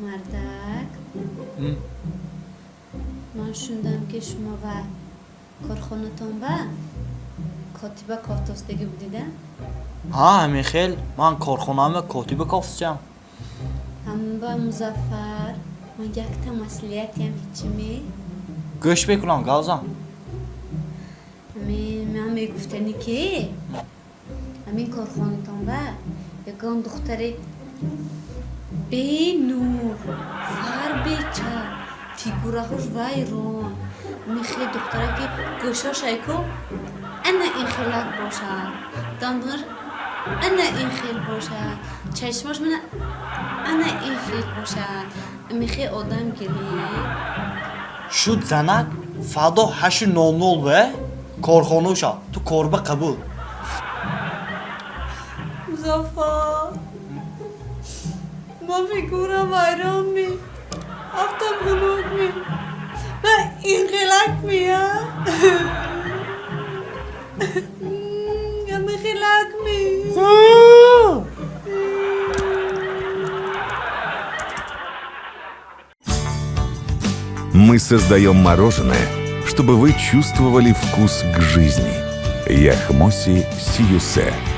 مردک من شوندم که شما و کارخانتان و کاتیبه کافتاستگی بودیده؟ ها همین خیل من کارخانه‌ام کاتیب کافتم. هم با مظفر من یک تا مسئولیتی هم هیچی می گوش بکنم گازم. من میگفتنی که همین کارخانتان و یکان دختری به نور فر بیچه فیگوره هاش ویران میخوای دختره که گوشاش ایکو انا این خیلک باشد دندونش انا این خیل باشد چشماش من انا این خیل باشد میخوای آدم گیری شد زنک فدا 8:00 به کارخانه‌شا تو کاربه قبول. مظفر ما فیگوره ویران می افتم بلوک می من این خیلک میم همه خیلک می Мы создаем мороженое, чтобы вы чувствовали вкус к жизни. Яхмоси Сиюсе.